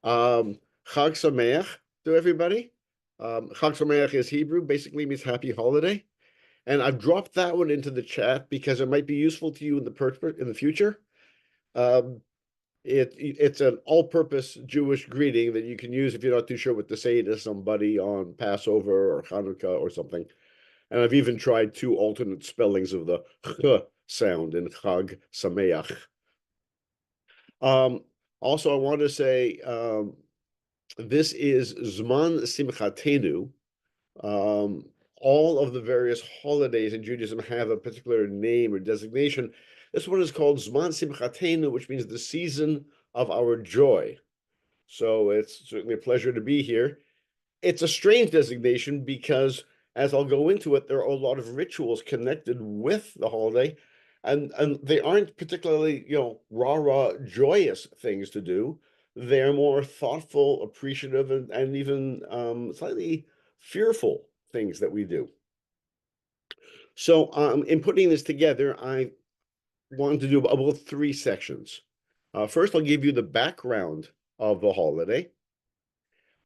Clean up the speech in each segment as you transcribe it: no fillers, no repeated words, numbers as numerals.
Chag Sameach to everybody. Chag Sameach is Hebrew, basically means happy holiday. And I've dropped that one into the chat because it might be useful to you in the future. Um, it's an all-purpose Jewish greeting that you can use if you're not too sure what to say to somebody on Passover or Hanukkah or something. And I've even tried two alternate spellings of the ch sound in Chag Sameach. Also, I want to say this is Zman Simchatenu. Um, all of the various holidays in Judaism have a particular name or designation. This one is called Zman Simchatenu, which means the season of our joy. So it's certainly a pleasure to be here. It's a strange designation because, as I'll go into it, there are a lot of rituals connected with the holiday, and they aren't particularly, rah-rah joyous things to do. They're more thoughtful, appreciative, and even slightly fearful things that we do. So, in putting this together, I wanted to do about three sections. First, I'll give you the background of the holiday.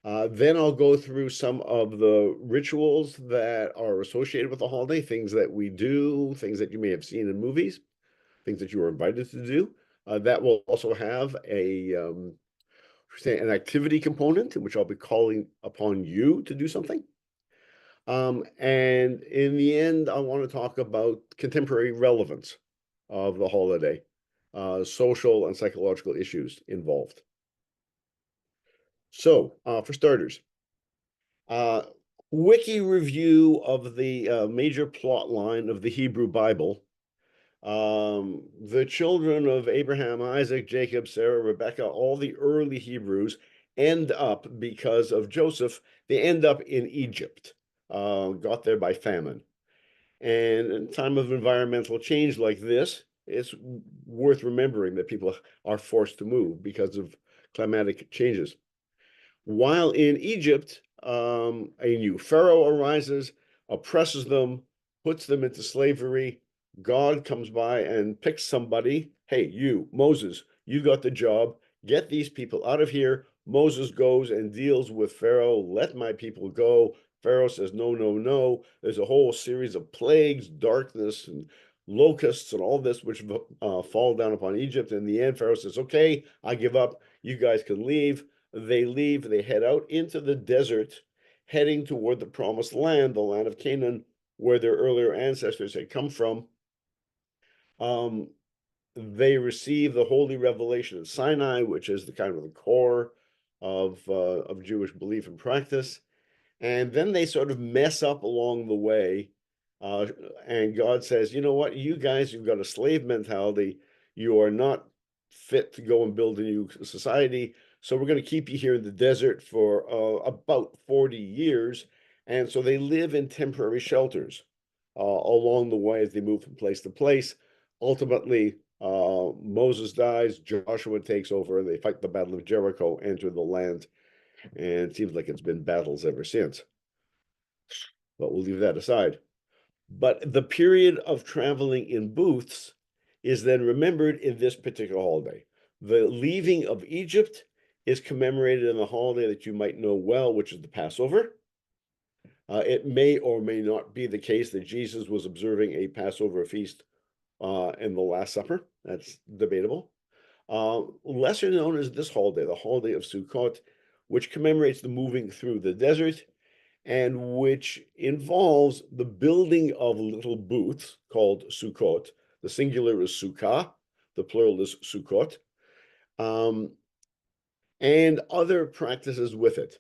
Then I'll go through some of the rituals that are associated with the holiday, things that we do, things that you may have seen in movies, things that you were invited to do. That will also have an activity component in which I'll be calling upon you to do something. And in the end, I want to talk about contemporary relevance of the holiday, social and psychological issues involved. So, for starters, wiki review of the major plot line of the Hebrew Bible. The children of Abraham, Isaac, Jacob, Sarah, Rebecca, all the early Hebrews end up, because of Joseph, they end up in Egypt, got there by famine. And in time of environmental change like this, it's worth remembering that people are forced to move because of climatic changes. While in Egypt, a new pharaoh arises, oppresses them, puts them into slavery. God comes by and picks somebody. Hey, you, Moses, you got the job. Get these people out of here. Moses goes and deals with Pharaoh. Let my people go. Pharaoh says, no, no, no. There's a whole series of plagues, darkness, and locusts, and all this, which fall down upon Egypt. In the end, Pharaoh says, okay, I give up. You guys can leave. They leave, they head out into the desert, heading toward the promised land, the land of Canaan, where their earlier ancestors had come from. They receive the holy revelation of Sinai, which is the kind of the core of Jewish belief and practice. And then they sort of mess up along the way. And God says, you know what, you guys, you've got a slave mentality. You are not fit to go and build a new society. So we're going to keep you here in the desert for about 40 years. And so they live in temporary shelters along the way as they move from place to place. Ultimately, Moses dies, Joshua takes over, and they fight the Battle of Jericho, enter the land. And it seems like it's been battles ever since. But we'll leave that aside. But the period of traveling in booths is then remembered in this particular holiday. The leaving of Egypt is commemorated in the holiday that you might know well, which is the Passover. It may or may not be the case that Jesus was observing a Passover feast in the Last Supper. That's debatable. Lesser known is this holiday, the holiday of Sukkot, which commemorates the moving through the desert and which involves the building of little booths called Sukkot. The singular is Sukkah, the plural is Sukkot, and other practices with it.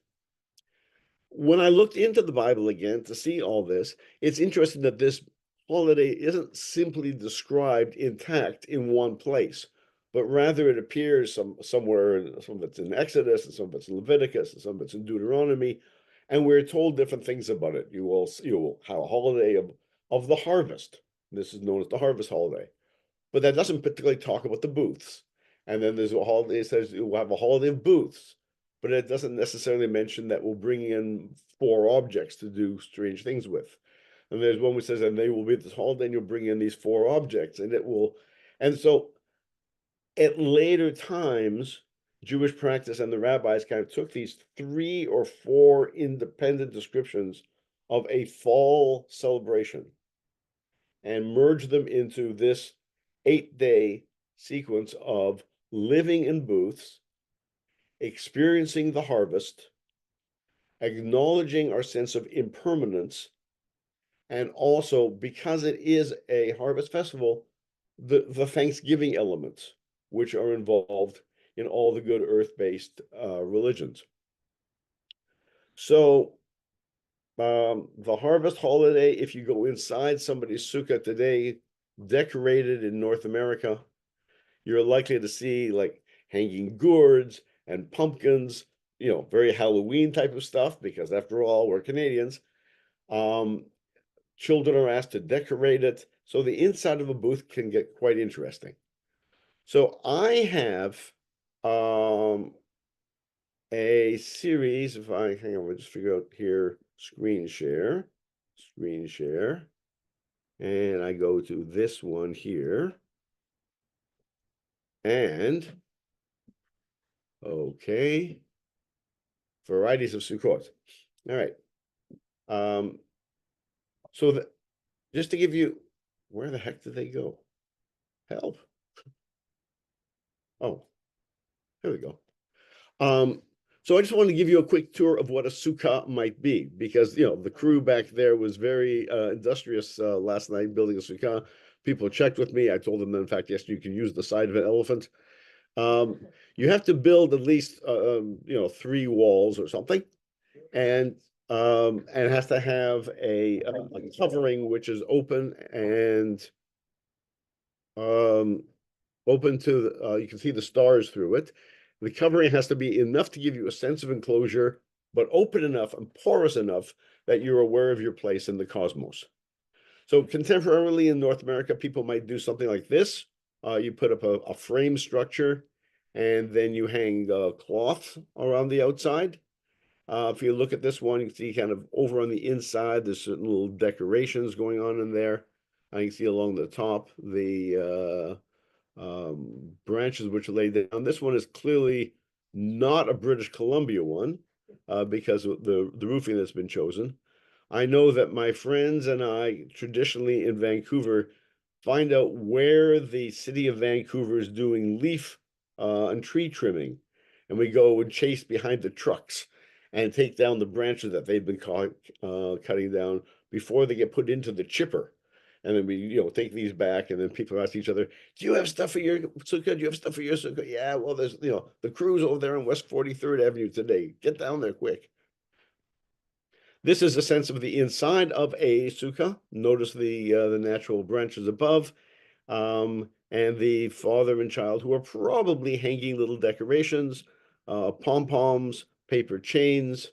When I looked into the Bible again to see all this, it's interesting that this holiday isn't simply described intact in one place, but rather it appears somewhere, some of it's in Exodus, and some of it's in Leviticus, and some of it's in Deuteronomy, and we're told different things about it. You will have a holiday of the harvest. This is known as the harvest holiday, but that doesn't particularly talk about the booths. And then there's a holiday that says we'll have a holiday of booths, but it doesn't necessarily mention that we'll bring in 4 objects to do strange things with. And there's one which says, and they will be at this holiday, and you'll bring in these 4 objects, and it will. And so at later times, Jewish practice and the rabbis kind of took these 3 or 4 independent descriptions of a fall celebration and merged them into this 8-day sequence of living in booths, experiencing the harvest, acknowledging our sense of impermanence, and also, because it is a harvest festival, the Thanksgiving elements, which are involved in all the good earth-based religions. So the harvest holiday, if you go inside somebody's sukkah today, decorated in North America, you're likely to see like hanging gourds and pumpkins, very Halloween type of stuff, because after all, we're Canadians. Children are asked to decorate it. So the inside of a booth can get quite interesting. So I have a series, if I, hang on, we'll just figure out here, screen share, and I go to this one here, and, okay, varieties of Sukkot. All right. So just to give you, where the heck did they go? Help. Oh, there we go. So I just wanted to give you a quick tour of what a sukkah might be, because the crew back there was very industrious last night building a sukkah. People checked with me. I told them that, in fact, yes, you can use the side of an elephant. You have to build at least 3 walls or something, and it has to have a covering which is open and open to you can see the stars through it. The covering has to be enough to give you a sense of enclosure, but open enough and porous enough that you're aware of your place in the cosmos. So contemporarily in North America, people might do something like this. You put up a frame structure, and then you hang cloth around the outside. If you look at this one, you can see kind of over on the inside, there's certain little decorations going on in there. You can see along the top, the branches which are laid down. This one is clearly not a British Columbia one because of the roofing that's been chosen. I know that my friends and I traditionally in Vancouver find out where the city of Vancouver is doing leaf and tree trimming, and we go and chase behind the trucks and take down the branches that they've been cutting down before they get put into the chipper. And then we, take these back, and then people ask each other, "Do you have stuff for your sukkah? Do you have stuff for your sukkah?" Yeah, well, there's, the crew's over there on West 43rd Avenue today. Get down there quick. This is a sense of the inside of a sukkah. Notice the natural branches above, and the father and child, who are probably hanging little decorations, pom-poms, paper chains.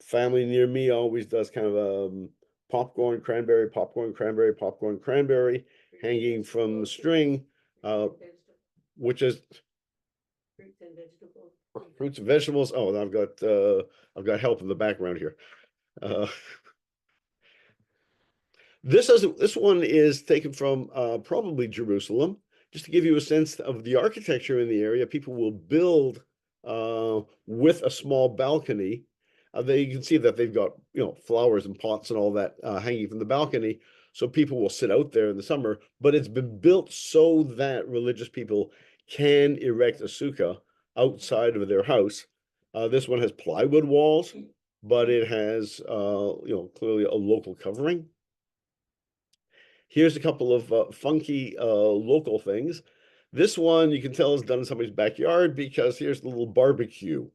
Family near me always does kind of popcorn, cranberry, popcorn, cranberry, popcorn, cranberry, hanging from the string, which is fruits and vegetables. Oh, and I've got help in the background here. This one is taken from probably Jerusalem, just to give you a sense of the architecture in the area. People will build with a small balcony. You can see that they've got flowers and pots and all that hanging from the balcony, so people will sit out there in the summer. But it's been built so that religious people can erect a sukkah outside of their house. This one has plywood walls, but it has clearly a local covering. Here's a couple of funky local things. This one you can tell is done in somebody's backyard, because here's the little barbecue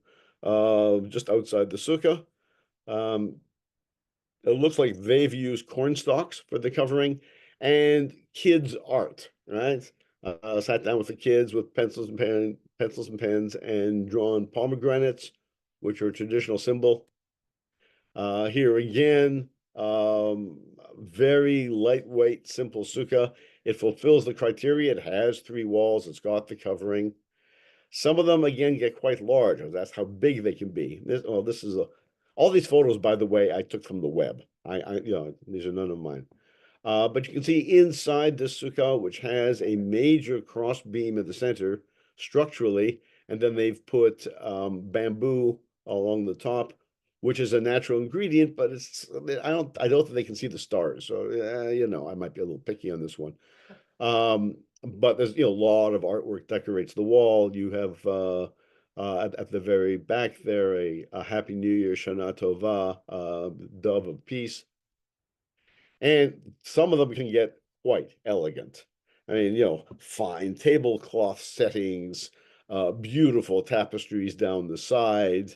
just outside the sukkah. It looks like they've used corn stalks for the covering and kids' art, right? Sat down with the kids with pencils and pens, and drawn pomegranates, which are a traditional symbol. Here again, very lightweight, simple sukkah. It fulfills the criteria. It has 3 walls. It's got the covering. Some of them, again, get quite large. That's how big they can be. This is all these photos, by the way, I took from the web. These are none of mine. But you can see inside the sukkah, which has a major cross beam at the center structurally, and then they've put bamboo along the top, which is a natural ingredient, but I don't think they can see the stars. So I might be a little picky on this one. But there's a lot of artwork decorates the wall. You have at the very back there a Happy New Year, Shana Tova, dove of peace. And some of them can get quite elegant. I mean, fine tablecloth settings, beautiful tapestries down the side.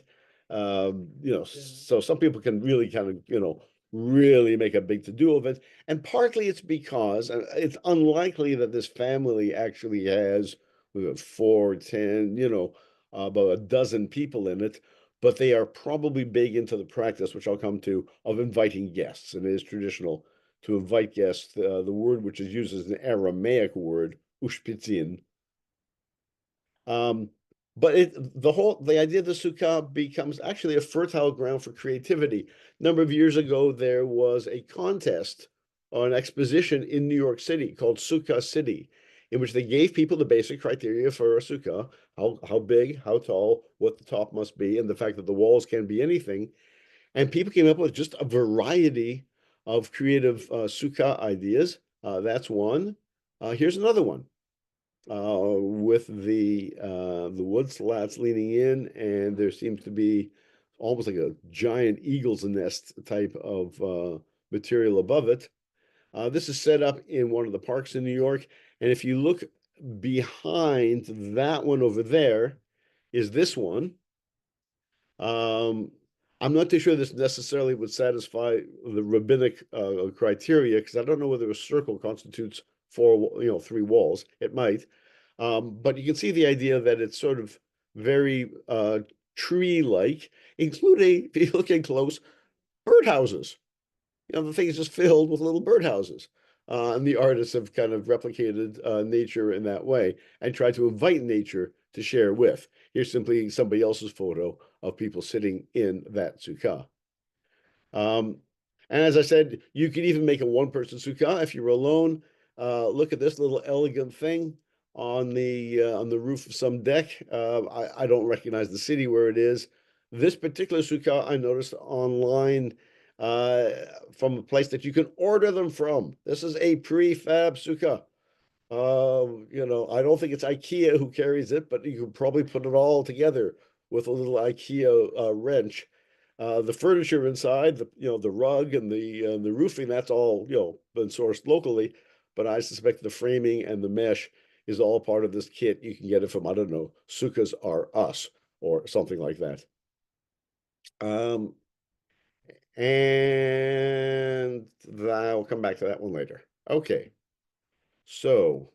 So some people can really kind of, really make a big to-do of it. And partly it's because it's unlikely that this family actually has 4, 10, about a dozen people in it, but they are probably big into the practice, which I'll come to, of inviting guests. And it is traditional to invite guests. The word which is used as an Aramaic word, ushpitzin. But the idea of the sukkah becomes actually a fertile ground for creativity. A number of years ago, there was a contest or an exposition in New York City called Sukkah City, in which they gave people the basic criteria for a sukkah: how big, how tall, what the top must be, and the fact that the walls can be anything. And people came up with just a variety of creative sukkah ideas. That's one. Here's another one with the wood slats leaning in, and there seems to be almost like a giant eagle's nest type of material above it. This is set up in one of the parks in New York, and if you look behind that one over there, is this one. I'm not too sure this necessarily would satisfy the rabbinic criteria, because I don't know whether a circle constitutes 3 walls. It might, but you can see the idea that it's sort of very tree-like, including, if you look in close, birdhouses. The thing is just filled with little birdhouses. And the artists have kind of replicated nature in that way and tried to invite nature to share with. Here's simply somebody else's photo of people sitting in that sukkah. And as I said, you could even make a one-person sukkah if you're alone. Look at this little elegant thing on the roof of some deck. I don't recognize the city where it is. This particular sukkah I noticed online from a place that you can order them from. This is a prefab sukkah. I don't think it's IKEA who carries it, but you can probably put it all together with a little IKEA wrench. The furniture inside, the rug and the roofing, that's all been sourced locally. But I suspect the framing and the mesh is all part of this kit. You can get it from, I don't know, Sukkahs Are Us or something like that. And I'll come back to that one later. Okay. So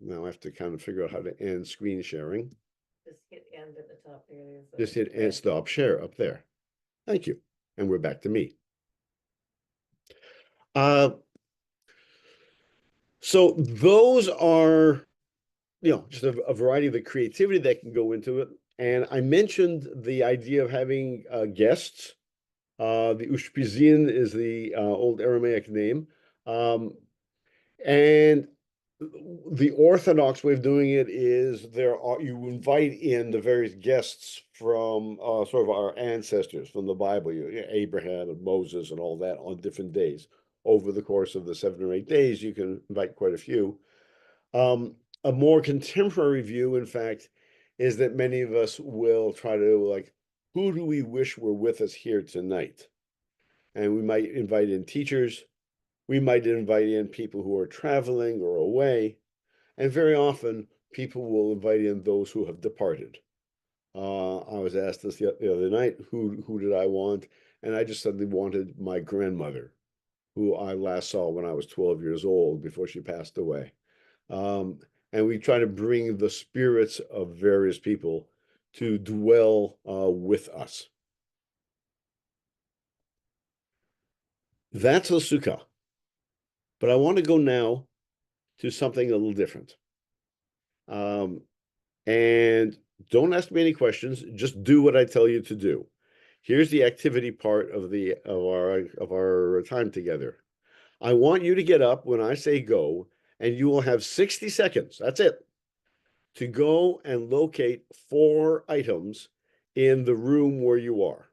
now I have to kind of figure out how to end screen sharing. Just hit end at the top there. Just hit and stop share up there. Thank you. And we're back to me. So those are, just a variety of the creativity that can go into it. And I mentioned the idea of having guests. The Ushpizin is the old Aramaic name. And the Orthodox way of doing it is you invite in the various guests from sort of our ancestors from the Bible, Abraham and Moses and all that on different days. Over the course of the 7 or 8 days, you can invite quite a few. A more contemporary view, in fact, is that many of us will try to who do we wish were with us here tonight? And we might invite in teachers. We might invite in people who are traveling or away, and very often people will invite in those who have departed. I was asked this the other night, who did I want? And I just suddenly wanted my grandmother, who I last saw when I was 12 years old before she passed away. And we try to bring the spirits of various people to dwell with us. That's a sukkah. But I want to go now to something a little different. And don't ask me any questions, just do what I tell you to do. Here's the activity part of our time together. I want you to get up when I say go, and you will have 60 seconds. That's it. To go and locate 4 items in the room where you are.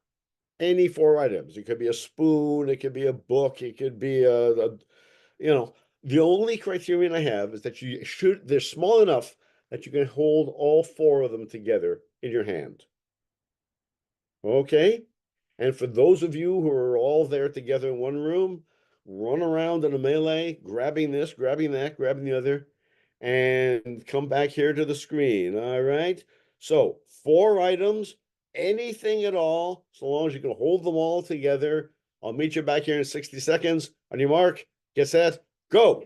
Any 4 items. It could be a spoon, it could be a book, it could be you know, the only criterion I have is that they're small enough that you can hold all 4 of them together in your hand. Okay? And for those of you who are all there together in one room, run around in a melee, grabbing this, grabbing that, grabbing the other, and come back here to the screen. All right. So 4 items, anything at all, so long as you can hold them all together. I'll meet you back here in 60 seconds. On your mark, get set, go.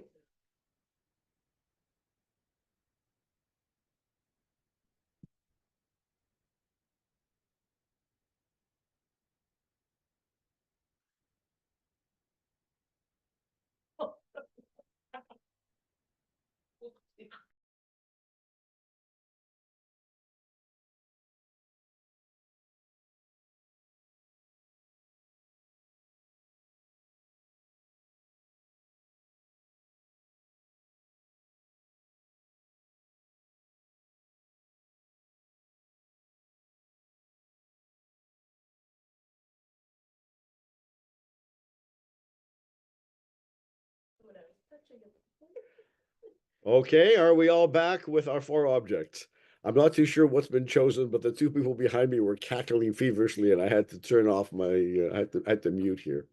Okay, are we all back with our 4 objects? I'm not too sure what's been chosen, but the 2 people behind me were cackling feverishly, and I had to turn off my, I had to mute here.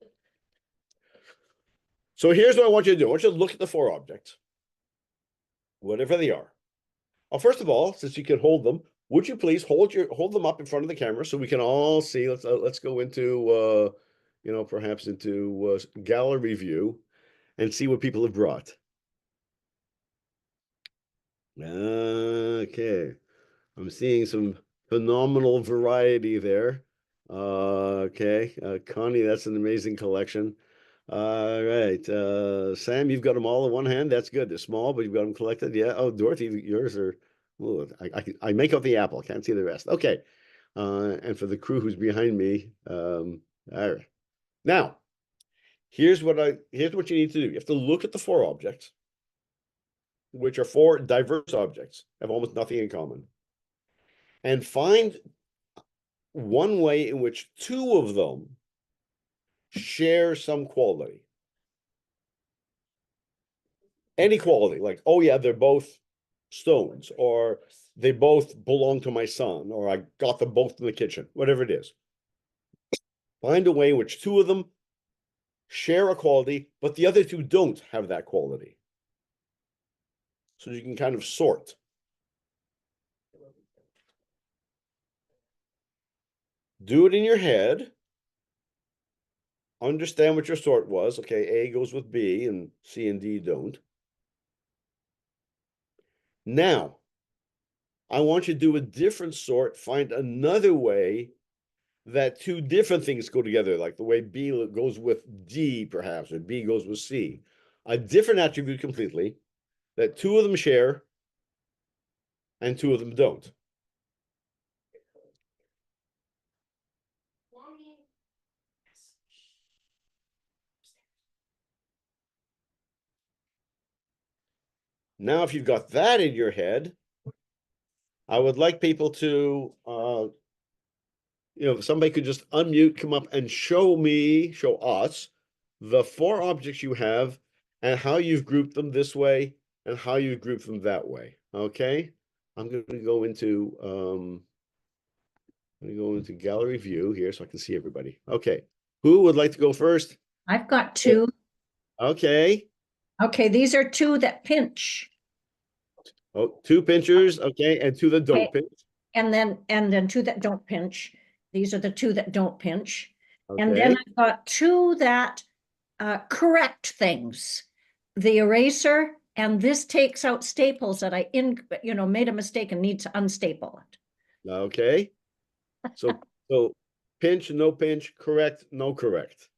So here's what I want you to do. I want you to look at the 4 objects, whatever they are. Well, first of all, since you can hold them, would you please hold them up in front of the camera so we can all see? Let's go into perhaps into gallery view and see what people have brought. Okay, I'm seeing some phenomenal variety there. Okay, Connie, that's an amazing collection. All right, Sam, you've got them all in one hand. That's good. They're small, but you've got them collected. Yeah. Oh, Dorothy, yours are. Oh, I make out the apple. Can't see the rest. Okay. And for the crew who's behind me, all right. Now, here's what you need to do. You have to look at the 4 objects, which are 4 diverse objects, have almost nothing in common, and find one way in which 2 of them share some quality. Any quality, like, oh yeah, they're both stones, or they both belong to my son, or I got them both in the kitchen, whatever it is. Find a way in which 2 of them share a quality, but the other 2 don't have that quality. So you can kind of sort. Do it in your head. Understand what your sort was. Okay, A goes with B and C and D don't. Now, I want you to do a different sort, find another way that 2 different things go together, like the way B goes with D, perhaps, or B goes with C. A different attribute completely that 2 of them share and 2 of them don't. Now, if you've got that in your head, I would like people to, if somebody could just unmute, come up and show us the 4 objects you have and how you've grouped them this way and how you group them that way. Okay, I'm going to go into gallery view here so I can see everybody. Okay, who would like to go first? I've got 2. Okay. Okay, these are 2 that pinch. Oh, 2 pinchers. Okay, and 2 that don't Okay. pinch. And then 2 that don't pinch. These are the 2 that don't pinch. Okay. And then I've got 2 that correct things. The eraser, and this takes out staples that I made a mistake and need to unstaple it. Okay. So pinch, no pinch, correct, no correct.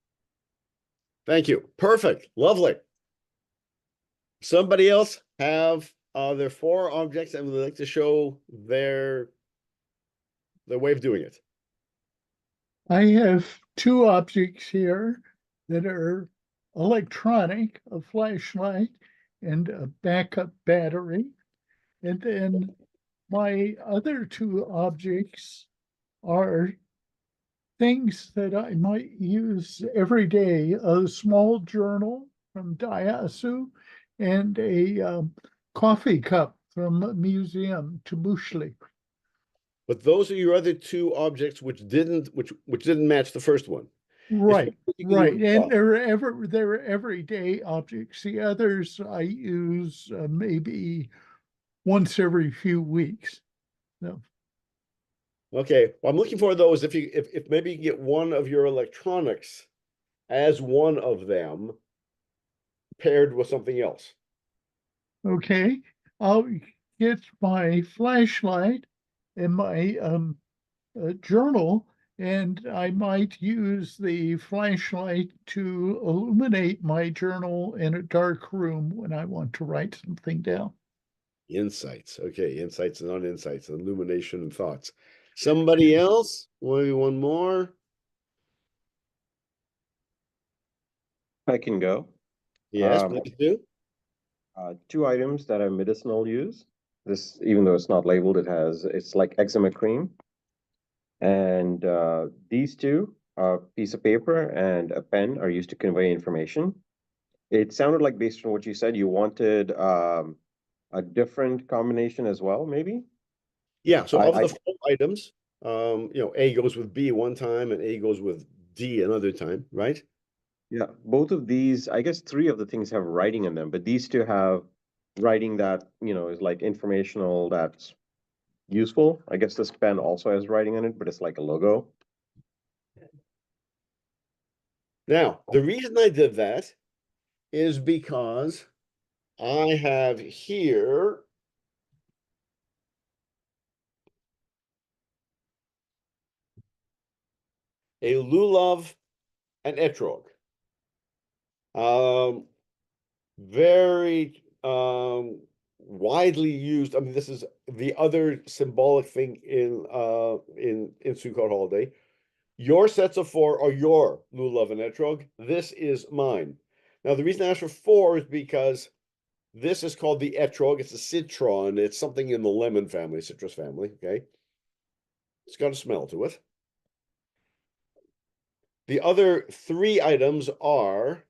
Thank you. Perfect. Lovely. Somebody else have their 4 objects and would like to show their way of doing it. I have 2 objects here that are electronic, a flashlight, and a backup battery. And then my other two objects are things that I might use every day, a small journal from Daihatsu and a coffee cup from a museum to Mushli. But those are your other two objects which didn't match the first one. Right, right. And Well, they're everyday objects. The others I use maybe once every few weeks. So, okay, well, I'm looking for those. If maybe you can get one of your electronics as one of them paired with something else. okay, I'll get my flashlight and my journal, and I might use the flashlight to illuminate my journal in a dark room when I want to write something down. Insights. Okay, insights and non-insights, and illumination and thoughts. Somebody else? Maybe one more? I can go. Yes, Um, please do. Two items that are medicinal use. This, even though it's not labeled, it's like eczema cream. And these two, a piece of paper and a pen, are used to convey information. It sounded like, based on what you said, you wanted a different combination as well, maybe? Yeah, so of I the four items, A goes with B one time and A goes with D another time, right? Yeah, both of these, I guess three of the things have writing in them, but these two have writing that, is like informational, that's useful. I guess this pen also has writing in it, but it's like a logo. Now, the reason I did that is because I have here a lulav and etrog. Very widely used. I mean, this is the other symbolic thing in Sukkot holiday. Your sets of four are your lulav and etrog. This is mine. Now, the reason I asked for four is because this is called the etrog. It's a citron. It's something in the lemon family, citrus family. Okay, it's got a smell to it. The other three items are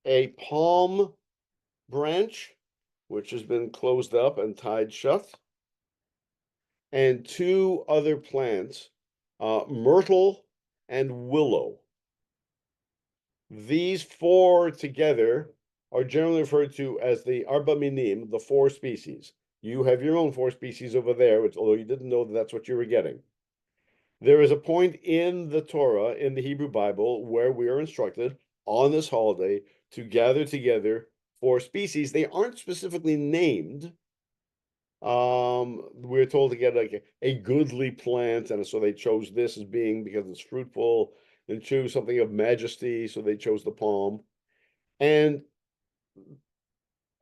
a palm branch, which has been closed up and tied shut, and two other plants, myrtle and willow. These four together are generally referred to as the arba minim, the four species. You have your own four species over there, although you didn't know that that's what you were getting. There is a point in the Torah, in the Hebrew Bible, where we are instructed on this holiday to gather together four species. They aren't specifically named. We're told to get like a goodly plant, and so they chose this as being because it's fruitful, and choose something of majesty, so they chose the palm. And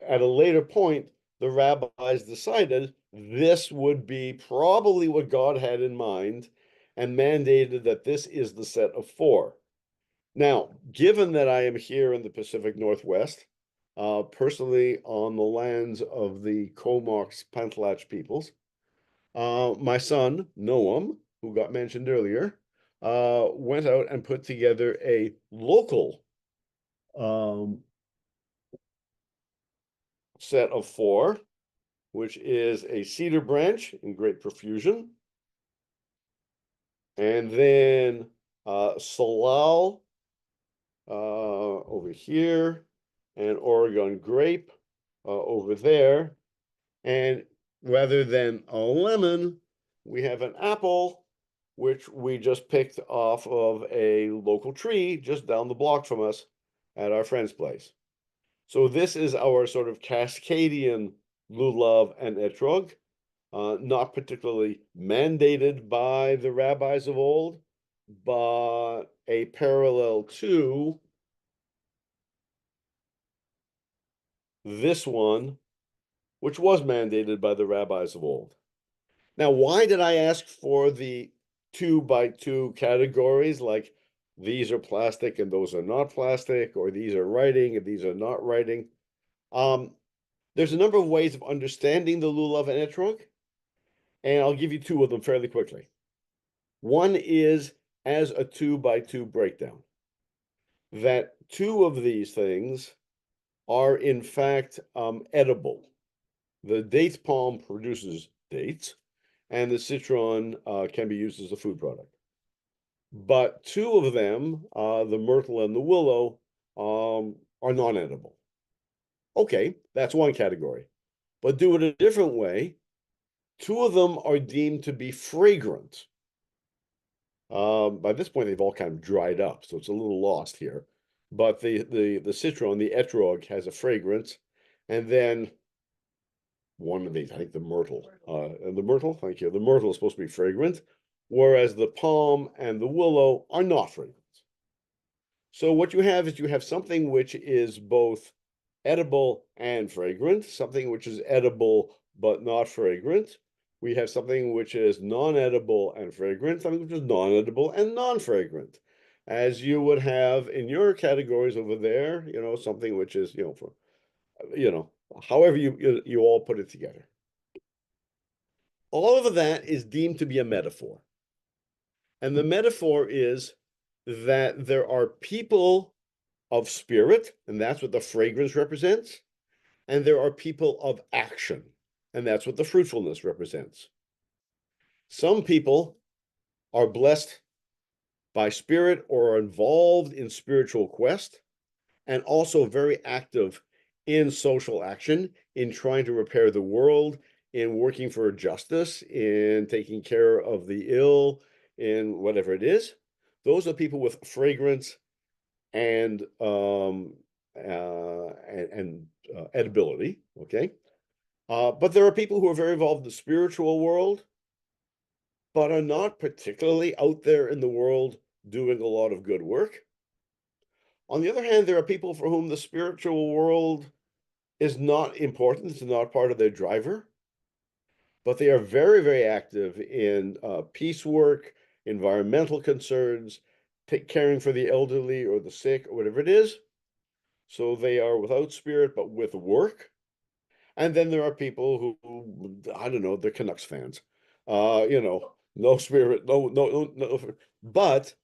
at a later point, the rabbis decided this would be probably what God had in mind and mandated that this is the set of four. Now, given that I am here in the Pacific Northwest, personally on the lands of the Comox Pantalach peoples, my son, Noam, who got mentioned earlier, went out and put together a local set of four, which is a cedar branch in great profusion, and then salal over here, and Oregon grape over there. And rather than a lemon, we have an apple, which we just picked off of a local tree just down the block from us at our friend's place. So this is our sort of Cascadian lulav and etrog, not particularly mandated by the rabbis of old, but a parallel to this one, which was mandated by the rabbis of old. Now, why did I ask for the 2 by 2 categories like these are plastic and those are not plastic, or these are writing and these are not writing. There's a number of ways of understanding the lulav and etrog, and I'll give you two of them fairly quickly. One is as a 2x2 breakdown, that two of these things are in fact edible. The date palm produces dates, and the citron can be used as a food product. But two of them, the myrtle and the willow, are non-edible. Okay, that's one category. But do it a different way. Two of them are deemed to be fragrant. By this point, they've all kind of dried up, so it's a little lost here. But the citron, the etrog, has a fragrance, and then one of these, I think the myrtle, and the myrtle, thank you, the myrtle is supposed to be fragrant, whereas the palm and the willow are not fragrant. So what you have is you have something which is both edible and fragrant, something which is edible but not fragrant. We have something which is non-edible and fragrant, something which is non-edible and non-fragrant. As you would have in your categories over there, something which is, for, however you all put it together. All of that is deemed to be a metaphor. And the metaphor is that there are people of spirit, and that's what the fragrance represents, and there are people of action, and that's what the fruitfulness represents. Some people are blessed by spirit or are involved in spiritual quest, and also very active in social action, in trying to repair the world, in working for justice, in taking care of the ill, in whatever it is. Those are people with fragrance and edibility, okay? But there are people who are very involved in the spiritual world, but are not particularly out there in the world doing a lot of good work. On the other hand, there are people for whom the spiritual world is not important, it's not part of their driver, but they are very, very active in peace work, environmental concerns, caring for the elderly or the sick or whatever it is. So they are without spirit, but with work. And then there are people who I don't know, they're Canucks fans. No spirit, no. But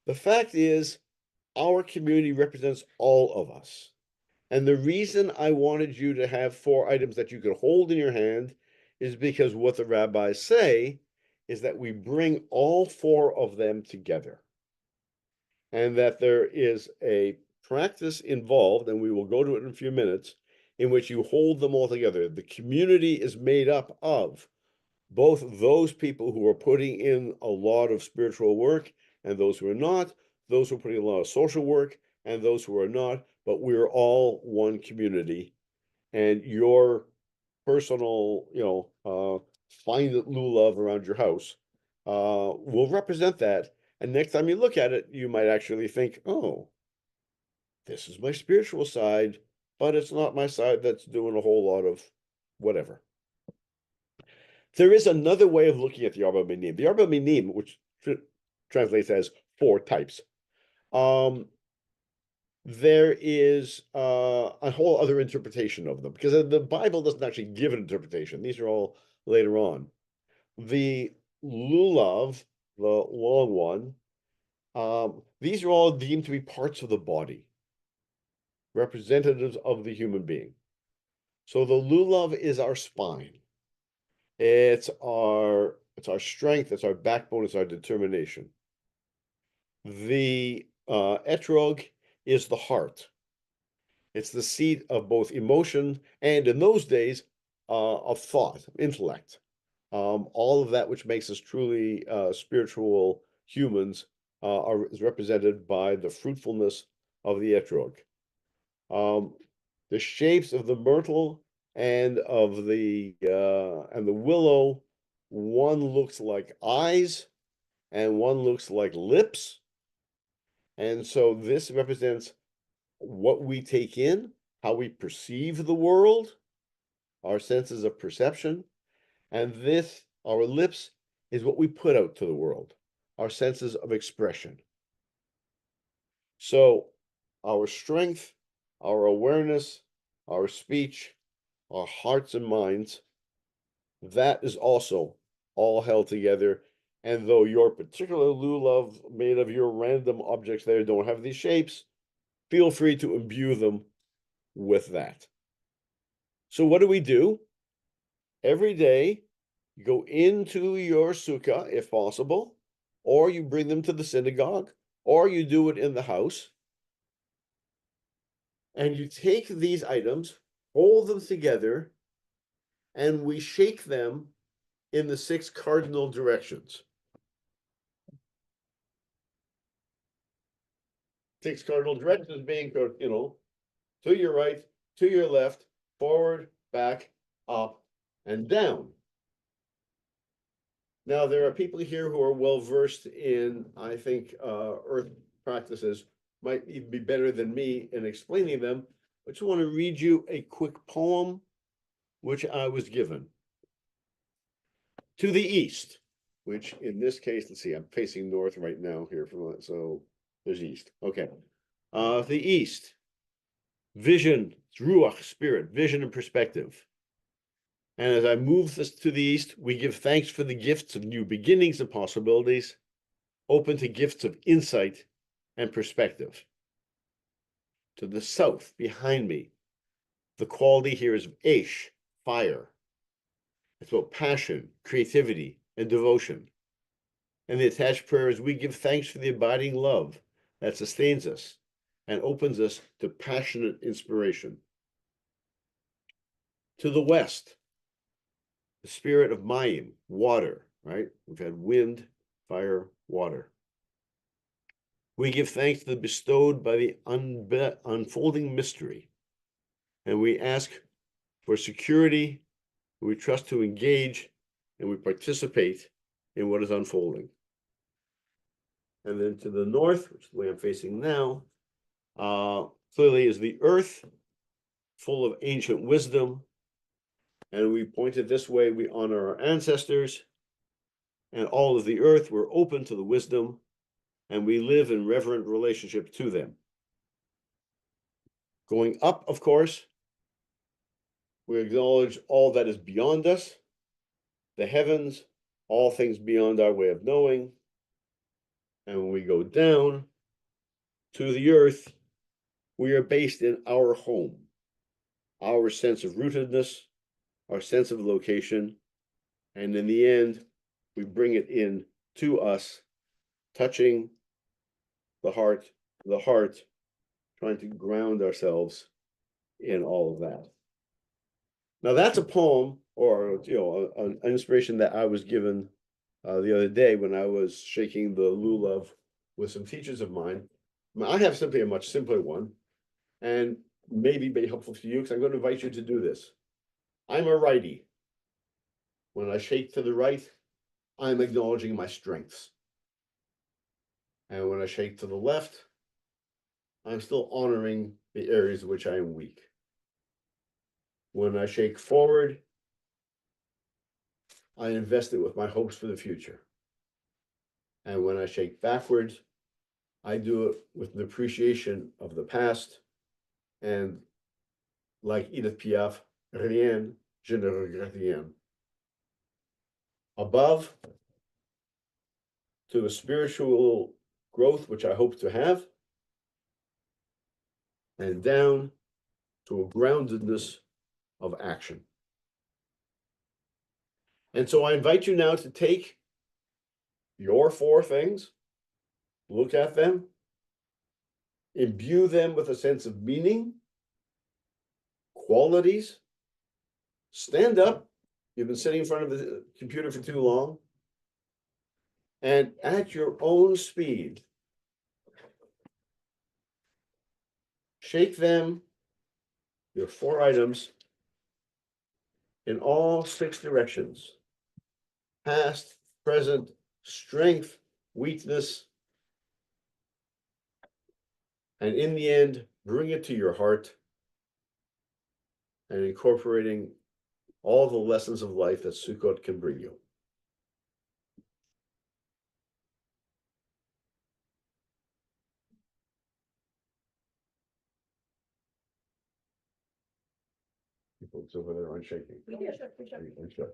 the fact is, our community represents all of us. And the reason I wanted you to have 4 items that you could hold in your hand is because what the rabbis say is that we bring all 4 of them together. And that there is a practice involved, and we will go to it in a few minutes, in which you hold them all together. The community is made up of both those people who are putting in a lot of spiritual work and those who are not, those who are putting in a lot of social work and those who are not, but we're all one community. And your personal, find lulav around your house will represent that. And next time you look at it, you might actually think, oh, this is my spiritual side, but it's not my side that's doing a whole lot of whatever. There is another way of looking at the Arba Minim. The Arba Minim, which translates as 4 types. There is a whole other interpretation of them, because the Bible doesn't actually give an interpretation. These are all later on. The lulav, the long one, these are all deemed to be parts of the body, representatives of the human being. So the lulav is our spine. It's our strength, it's our backbone, it's our determination. The etrog is the heart. It's the seat of both emotion and, in those days, of thought, intellect. All of that which makes us truly spiritual humans is represented by the fruitfulness of the etrog. The shapes of the myrtle and of the willow, one looks like eyes and one looks like lips. And so this represents what we take in, how we perceive the world, our senses of perception. And this, our lips, is what we put out to the world, our senses of expression. So our strength, our awareness, our speech, our hearts and minds, that is also all held together. And though your particular lulav made of your random objects there don't have these shapes, feel free to imbue them with that. So what do? Every day, you go into your sukkah, if possible, or you bring them to the synagogue, or you do it in the house. And you take these items, hold them together, and we shake them in the 6 cardinal directions. 6 cardinal directions being, to your right, to your left, forward, back, up, and down. Now, there are people here who are well versed in, I think, earth practices, might even be better than me in explaining them. I just want to read you a quick poem which I was given. To the east, which in this case, let's see, I'm facing north right now here, so there's east. Okay. The east, vision, ruach, spirit, vision and perspective. And as I move this to the east, we give thanks for the gifts of new beginnings and possibilities, open to gifts of insight and perspective. To the south, behind me, the quality here is Aish, fire. It's about passion, creativity, and devotion. And the attached prayer is we give thanks for the abiding love that sustains us and opens us to passionate inspiration. To the west, the spirit of Mayim, water, right? We've had wind, fire, water. We give thanks to the bestowed by the unfolding mystery. And we ask for security, we trust to engage, and we participate in what is unfolding. And then to the north, which is the way I'm facing now, clearly is the earth, full of ancient wisdom. And we pointed this way, we honor our ancestors, and all of the earth, we're open to the wisdom, and we live in reverent relationship to them. Going up, of course, we acknowledge all that is beyond us, the heavens, all things beyond our way of knowing. And when we go down to the earth, we are based in our home, our sense of rootedness, our sense of location. And in the end, we bring it in to us, touching the heart, trying to ground ourselves in all of that. Now that's a poem or an inspiration that I was given the other day when I was shaking the lulav with some teachers of mine. I have simply a much simpler one, and maybe be helpful to you because I'm going to invite you to do this. I'm a righty. When I shake to the right, I'm acknowledging my strengths. And when I shake to the left, I'm still honoring the areas in which I am weak. When I shake forward, I invest it with my hopes for the future. And when I shake backwards, I do it with an appreciation of the past. And like Edith Piaf, rien, je ne regrette rien. Above, to a spiritual growth, which I hope to have. And down to a groundedness of action. And so I invite you now to take your 4 things, look at them, imbue them with a sense of meaning, qualities, stand up. You've been sitting in front of the computer for too long. And at your own speed, shake them, your 4 items, in all 6 directions. Past, present, strength, weakness, and in the end, bring it to your heart and incorporating all the lessons of life that Sukkot can bring you. folks over there aren't shaking. We did. We should. I'm sure.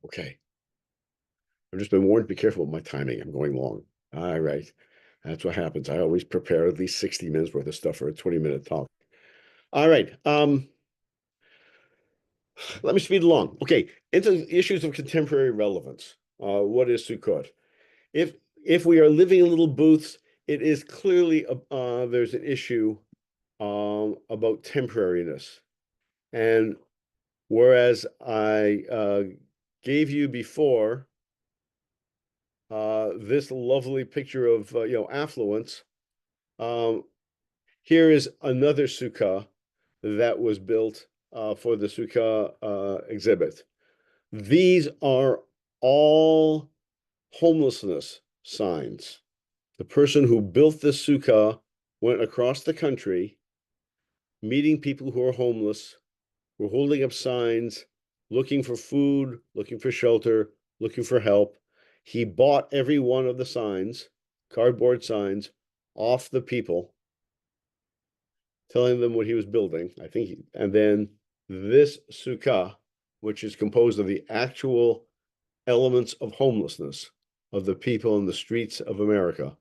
Okay. I've just been warned, be careful with my timing. I'm going long. All right. That's what happens. I always prepare at least 60 minutes worth of stuff for a 20-minute talk. All right. Let me speed along. Okay, into issues of contemporary relevance. What is Sukkot? If we are living in little booths, it is clearly there's an issue about temporariness. And whereas I gave you before this lovely picture of affluence, here is another sukkah that was built for the sukkah exhibit. These are all homelessness signs. The person who built this sukkah went across the country, meeting people who are homeless, who are holding up signs, looking for food, looking for shelter, looking for help. He bought every one of the signs, cardboard signs, off the people, telling them what he was building. And then this sukkah, which is composed of the actual elements of homelessness of the people in the streets of America,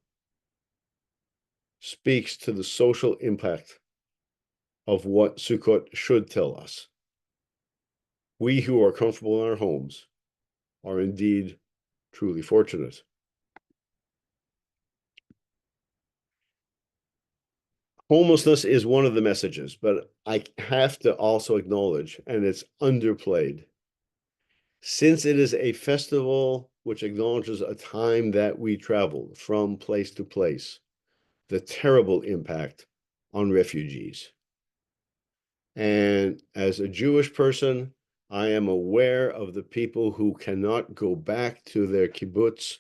speaks to the social impact of what Sukkot should tell us. We who are comfortable in our homes are indeed truly fortunate. Homelessness is one of the messages, but I have to also acknowledge, and it's underplayed, since it is a festival which acknowledges a time that we traveled from place to place, the terrible impact on refugees. And as a Jewish person, I am aware of the people who cannot go back to their kibbutz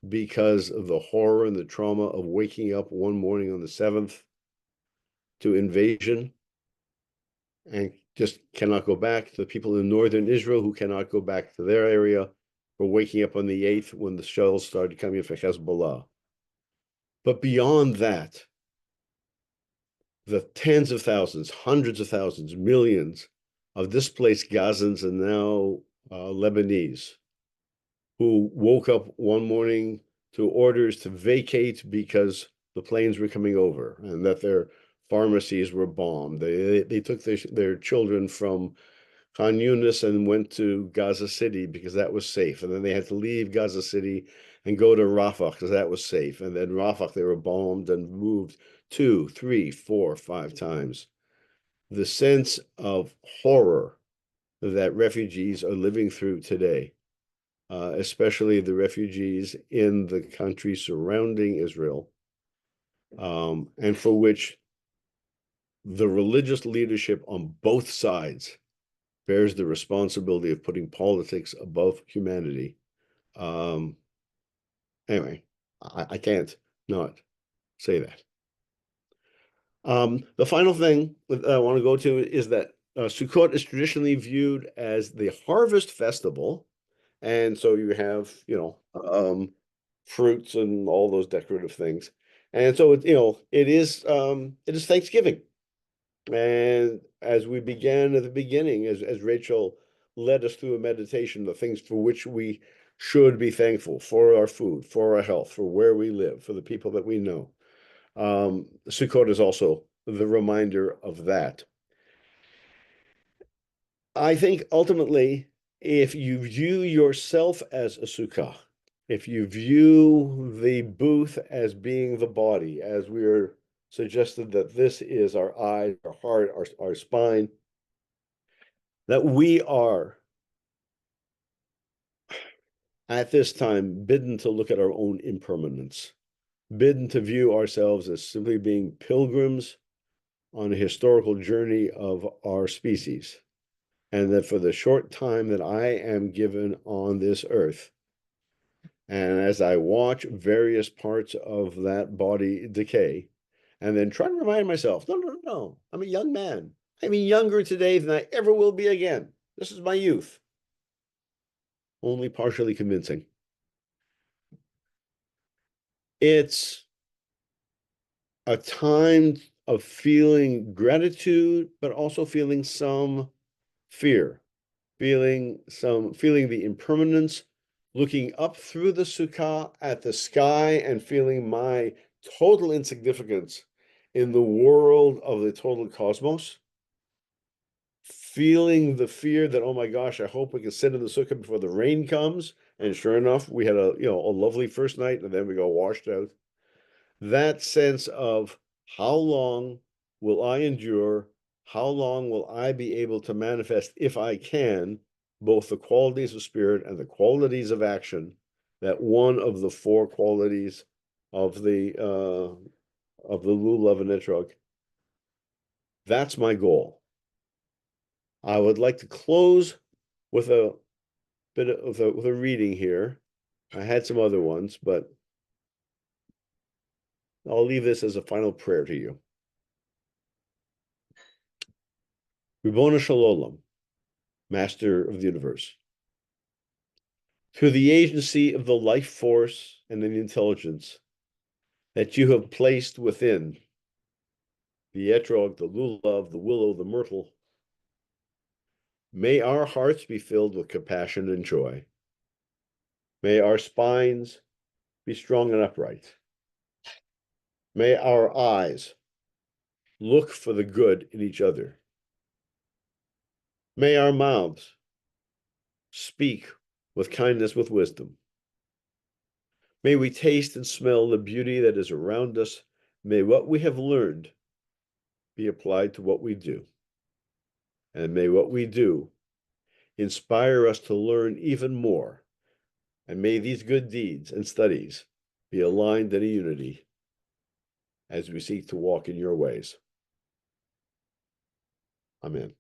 because of the horror and the trauma of waking up one morning on the 7th to invasion and just cannot go back. To the people in northern Israel who cannot go back to their area for waking up on the 8th when the shells started coming for Hezbollah. But beyond that, the tens of thousands, hundreds of thousands, millions of displaced Gazans and now Lebanese who woke up one morning to orders to vacate because the planes were coming over and that their pharmacies were bombed. They took their children from Khan Yunis and went to Gaza City because that was safe. And then they had to leave Gaza City and go to Rafah because that was safe. And then Rafah, they were bombed and moved 2, 3, 4, 5 times. The sense of horror that refugees are living through today, especially the refugees in the country surrounding Israel, and for which the religious leadership on both sides bears the responsibility of putting politics above humanity. Anyway, I can't not say that. The final thing that I want to go to is that Sukkot is traditionally viewed as the harvest festival. And so you have, fruits and all those decorative things. And so it is Thanksgiving. And as we began at the beginning, as Rachel led us through a meditation, the things for which we should be thankful, for our food, for our health, for where we live, for the people that we know. Sukkot is also the reminder of that. I think ultimately, if you view yourself as a sukkah, if you view the booth as being the body, as we are suggested that this is our eye, our heart, our spine, that we are at this time bidden to look at our own impermanence, bidden to view ourselves as simply being pilgrims on a historical journey of our species. And that for the short time that I am given on this earth, and as I watch various parts of that body decay, and then try to remind myself, no, no, no, I'm a young man. I'm younger today than I ever will be again. This is my youth. Only partially convincing. It's a time of feeling gratitude, but also feeling some fear, feeling the impermanence, looking up through the sukkah at the sky and feeling my total insignificance in the world of the total cosmos, feeling the fear that, oh my gosh, I hope we can sit in the sukkah before the rain comes. And sure enough, we had a lovely first night, and then we got washed out. That sense of how long will I endure? How long will I be able to manifest, if I can, both the qualities of spirit and the qualities of action, that one of the four qualities of the lulav and etrog. That's my goal. I would like to close with a bit of a reading here. I had some other ones, but I'll leave this as a final prayer to you. Ribono Shel Olam, Master of the universe, through the agency of the life force and the intelligence that you have placed within the etrog, the lulav, the willow, the myrtle, may our hearts be filled with compassion and joy. May our spines be strong and upright. May our eyes look for the good in each other. May our mouths speak with kindness, with wisdom. May we taste and smell the beauty that is around us. May what we have learned be applied to what we do. And may what we do inspire us to learn even more. And may these good deeds and studies be aligned in a unity as we seek to walk in your ways. Amen.